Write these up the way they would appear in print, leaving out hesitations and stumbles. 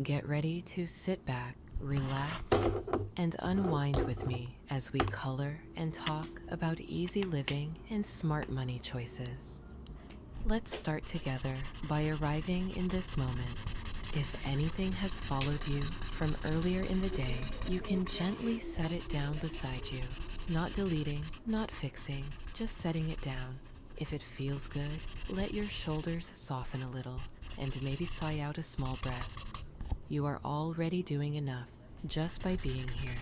Get ready to sit back, relax, and unwind with me as we color and talk about easy living and smart money choices. Let's start together by arriving in this moment. If anything has followed you from earlier in the day, you can gently set it down beside you. Not deleting, not fixing, just setting it down. If it feels good, let your shoulders soften a little and maybe sigh out a small breath. You are already doing enough just by being here.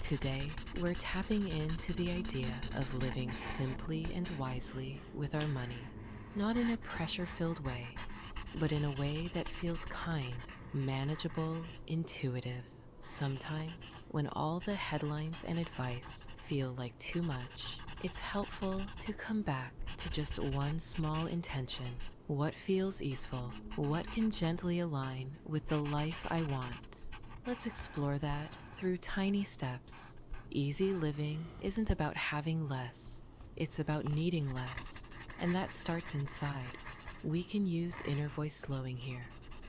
Today, we're tapping into the idea of living simply and wisely with our money. Not in a pressure-filled way, but in a way that feels kind, manageable, intuitive. Sometimes, when all the headlines and advice feel like too much, it's helpful to come back to just one small intention. What feels easeful? What can gently align with the life I want? Let's explore that through tiny steps. Easy living isn't about having less, it's about needing less, and that starts inside. We can use inner voice slowing here.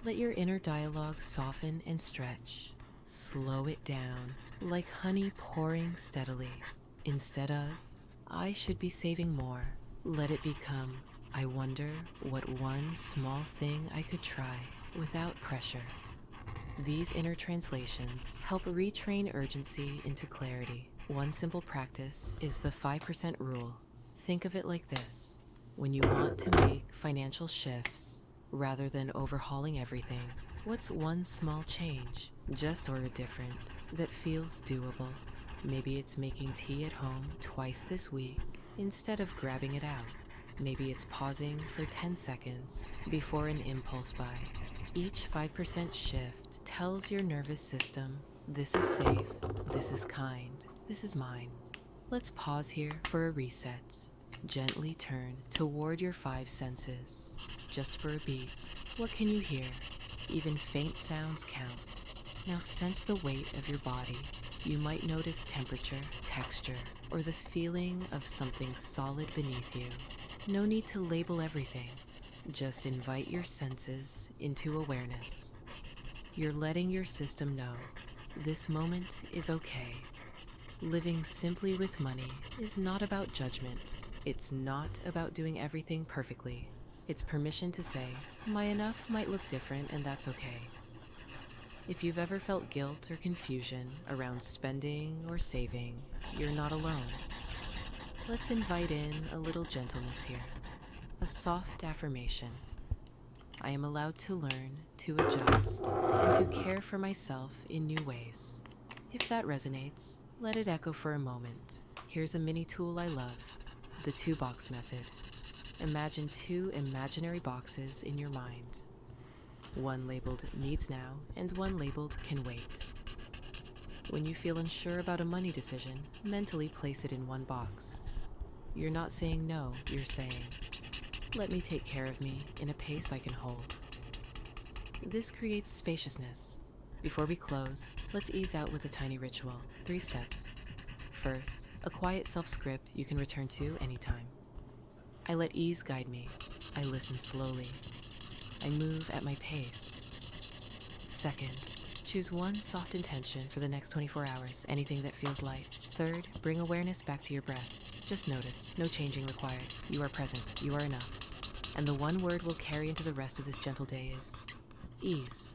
Let your inner dialogue soften and stretch. Slow it down, like honey pouring steadily. Instead of, I should be saving more, let it become, I wonder what one small thing I could try without pressure. These inner translations help retrain urgency into clarity. One simple practice is the 5% rule. Think of it like this. When you want to make financial shifts, rather than overhauling everything, what's one small change, just or different, that feels doable? Maybe it's making tea at home twice this week instead of grabbing it out. Maybe it's pausing for 10 seconds before an impulse buy. Each 5% shift tells your nervous system, this is safe, this is kind, this is mine. Let's pause here for a reset. Gently turn toward your 5 senses. Just for a beat, what can you hear? Even faint sounds count. Now sense the weight of your body. You might notice temperature, texture, or the feeling of something solid beneath you. No need to label everything. Just invite your senses into awareness. You're letting your system know this moment is okay. Living simply with money is not about judgment. It's not about doing everything perfectly. It's permission to say, my enough might look different and that's okay. If you've ever felt guilt or confusion around spending or saving, you're not alone. Let's invite in a little gentleness here. A soft affirmation. I am allowed to learn, to adjust, and to care for myself in new ways. If that resonates, let it echo for a moment. Here's a mini tool I love, the 2-box method. Imagine 2 imaginary boxes in your mind. One labeled needs now and one labeled can wait. When you feel unsure about a money decision, mentally place it in one box. You're not saying no, you're saying, let me take care of me in a pace I can hold. This creates spaciousness. Before we close, let's ease out with a tiny ritual. 3 steps. First, a quiet self-script you can return to anytime. I let ease guide me. I listen slowly. I move at my pace. Second, choose one soft intention for the next 24 hours, anything that feels light. Third, bring awareness back to your breath. Just notice, no changing required. You are present, you are enough. And the one word we'll carry into the rest of this gentle day is ease.